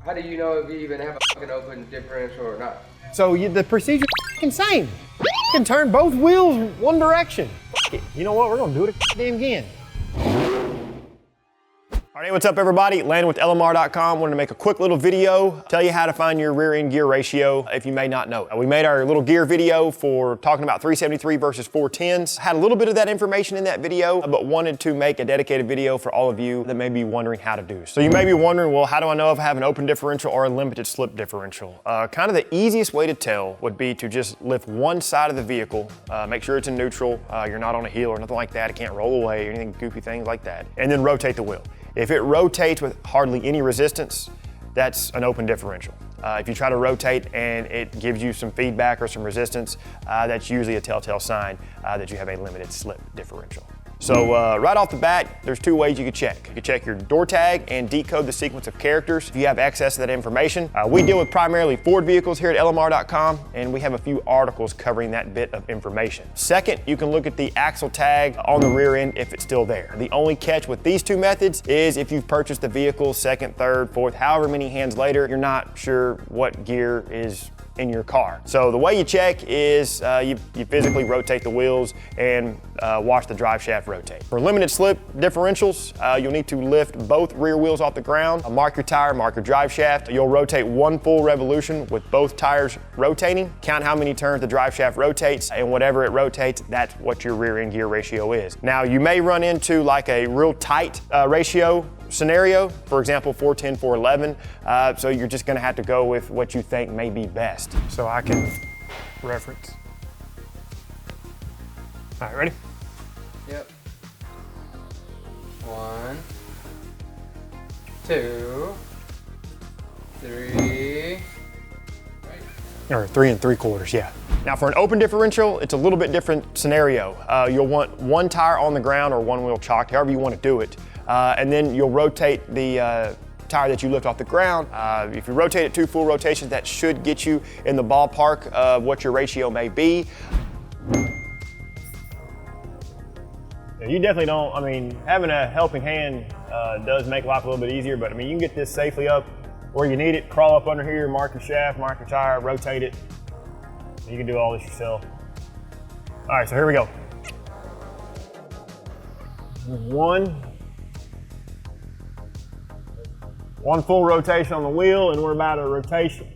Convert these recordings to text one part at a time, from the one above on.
How do you know if you even have a fucking open differential or not? So the procedure's fucking same. You can turn both wheels one direction. You know what? We're gonna do it again. All right, what's up everybody? Landon with LMR.com. Wanted to make a quick little video, tell you how to find your rear end gear ratio if you may not know. We made our little gear video for talking about 373 versus 410s. Had a little bit of that information in that video, but wanted to make a dedicated video for all of you that may be wondering how to do. So you may be wondering, well, how do I know if I have an open differential or a limited slip differential? Kind of the easiest way to tell would be to just lift one side of the vehicle, make sure it's in neutral, you're not on a heel or nothing like that, it can't roll away or anything goofy things like that, and then rotate the wheel. If it rotates with hardly any resistance, that's an open differential. If you try to rotate and it gives you some feedback or some resistance, that's usually a telltale sign that you have a limited slip differential. So right off the bat, there's two ways you can check. You can check your door tag and decode the sequence of characters if you have access to that information. We deal with primarily Ford vehicles here at LMR.com, and we have a few articles covering that bit of information. Second, you can look at the axle tag on the rear end if it's still there. The only catch with these two methods is if you've purchased the vehicle second, third, fourth, however many hands later, you're not sure what gear is in your car. So the way you check is you physically rotate the wheels and watch the drive shaft rotate. For limited slip differentials, you'll need to lift both rear wheels off the ground, mark your tire, mark your drive shaft. You'll rotate one full revolution with both tires rotating, count how many turns the drive shaft rotates, and whatever it rotates, that's what your rear end gear ratio is. Now you may run into like a real tight ratio scenario, for example 410, 411, so you're just going to have to go with what you think may be best. So I can reference. All right, ready? Yep. 1, 2, 3. Or 3 3/4, yeah. Now for an open differential, it's a little bit different scenario. You'll want one tire on the ground or one wheel chocked, however you want to do it. And then you'll rotate the tire that you lift off the ground. If you rotate it 2 full rotations, that should get you in the ballpark of what your ratio may be. Yeah, you definitely don't, I mean, having a helping hand does make life a little bit easier, but I mean, you can get this safely up where you need it, crawl up under here, mark your shaft, mark your tire, rotate it. You can do all this yourself. All right, so here we go. One full rotation on the wheel, and we're about a rotation,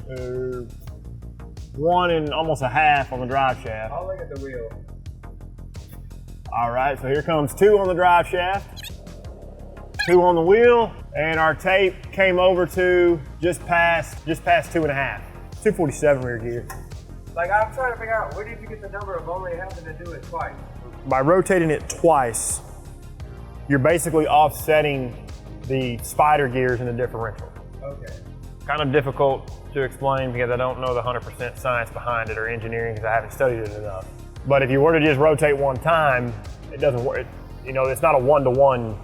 1 and almost a half on the drive shaft. I'll look at the wheel. All right, so here comes 2 on the drive shaft, 2 on the wheel, and our tape came over to just past 2.5. 247 rear gear. Like, I'm trying to figure out, where did you get the number of only having to do it twice? By rotating it twice, you're basically offsetting the spider gears in the differential. Okay. Kind of difficult to explain because I don't know the 100% science behind it or engineering because I haven't studied it enough. But if you were to just rotate one time, it doesn't work. You know, it's not a one-to-one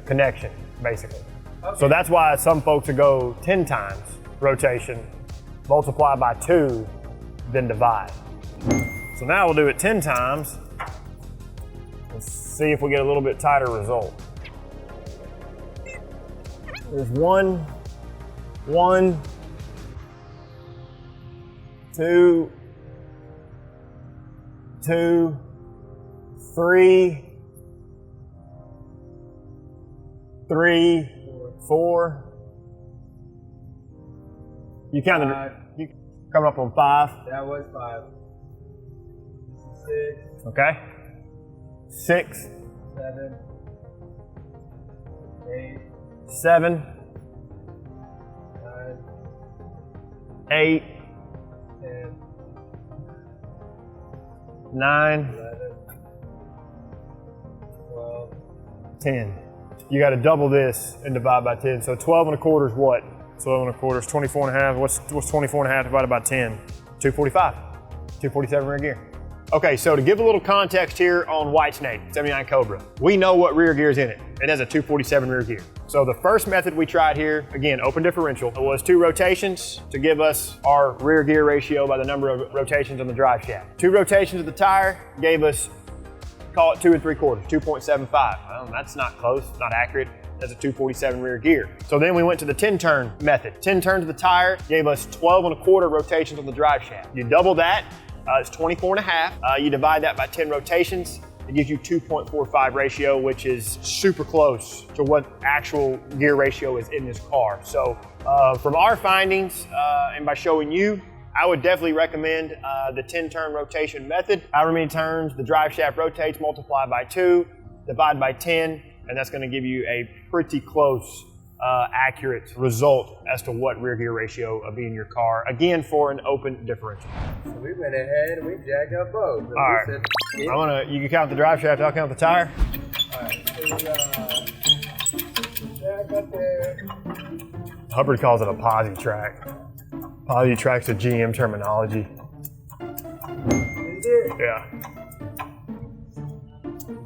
connection, basically. Okay. So that's why some folks would go 10 times rotation, multiply by 2, then divide. So now we'll do it 10 times and see if we get a little bit tighter result. There's 1, 2, 3, 4. You counted. You coming up on 5. That was 5. 6. Okay. 6. 7. 8. 7. 9. 8. 10. 9. 11. 12. 10. You got to double this and divide by 10. So 12 1/4 is what? 12 1/4 is 24 1/2. What's 24 1/2 divided by 10? 245. 247 rear gear. Okay, so to give a little context here on Whitesnake 79 Cobra, we know what rear gear is in it. It has a 247 rear gear. So the first method we tried here, again, open differential, was 2 rotations to give us our rear gear ratio by the number of rotations on the drive shaft. 2 rotations of the tire gave us, call it 2 3/4, 2.75. Well, that's not close, not accurate. as a 247 rear gear. So then we went to the 10-turn method. 10 turns of the tire gave us 12 1/4 rotations on the drive shaft. You double that, it's 24 1/2. You divide that by 10 rotations, it gives you 2.45 ratio, which is super close to what actual gear ratio is in this car. So from our findings and by showing you, I would definitely recommend the 10-turn rotation method. However many turns the drive shaft rotates, multiply by 2, divide by 10, and that's gonna give you a pretty close, accurate result as to what rear gear ratio will be in your car, again, for an open differential. So we went ahead and we jacked up both. All right, you can count the drive shaft, I'll count the tire. All right, so jack up there. Hubbard calls it a posi track. Posi track's a GM terminology. Is it? Yeah.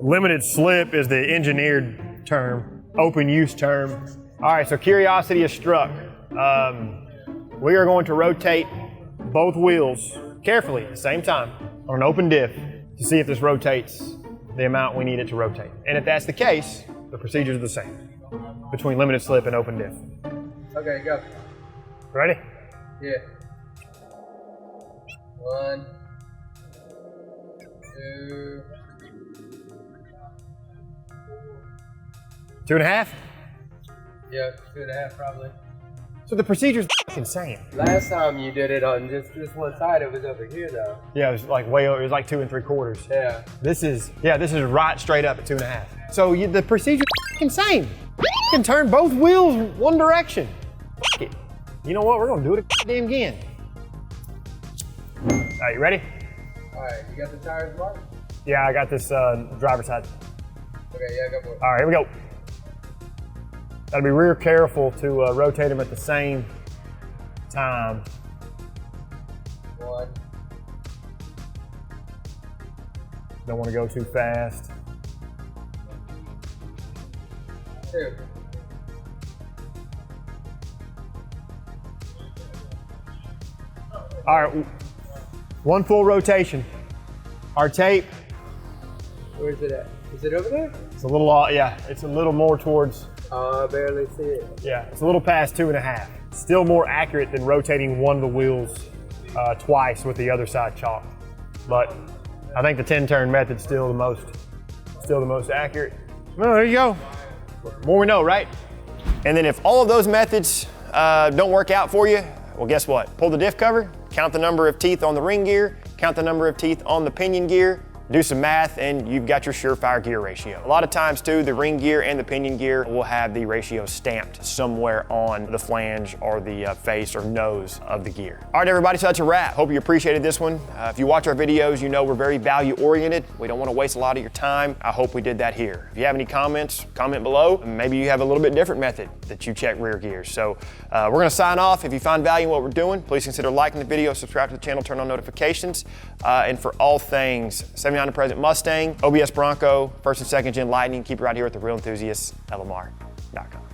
Limited slip is the engineered term, open use term. All right, so curiosity is struck. We are going to rotate both wheels carefully at the same time on an open diff to see if this rotates the amount we need it to rotate. And if that's the case, the procedures are the same between limited slip and open diff. Okay, go. Ready? Yeah. 1, 2. 2.5? Yeah, 2.5 probably. So the procedure's insane. Last time you did it on just one side, it was over here though. Yeah, it was like way over, it was like 2 3/4. Yeah. This is right straight up at 2.5. So the procedure's insane. You can turn both wheels one direction. It. You know what, we're gonna do it again. All right, you ready? All right, you got the tires marked? Yeah, I got this driver's side. Okay, yeah, go for it. All right, here we go. Gotta be real careful to rotate them at the same time. 1. Don't want to go too fast. 2. All right, one full rotation. Our tape, Where's it at? Is it over there? it's a little, it's a little more towards, Oh, I barely see it. yeah, it's a little past 2.5. Still more accurate than rotating one of the wheels twice with the other side chalked. But I think the 10-turn method's still the most accurate. Well, there you go. More we know, right? And then if all of those methods don't work out for you, well, guess what? Pull the diff cover, count the number of teeth on the ring gear, count the number of teeth on the pinion gear, do some math, and you've got your surefire gear ratio. A lot of times too, the ring gear and the pinion gear will have the ratio stamped somewhere on the flange or the face or nose of the gear. All right, everybody, so that's a wrap. Hope you appreciated this one. If you watch our videos, you know we're very value oriented. We don't want to waste a lot of your time. I hope we did that here. If you have any comments, comment below. Maybe you have a little bit different method that you check rear gears. So we're gonna sign off. If you find value in what we're doing, please consider liking the video, subscribe to the channel, turn on notifications. And for all things 79 to present Mustang, OBS Bronco, first and second gen Lightning, keep it right here at the Real Enthusiasts, LMR.com.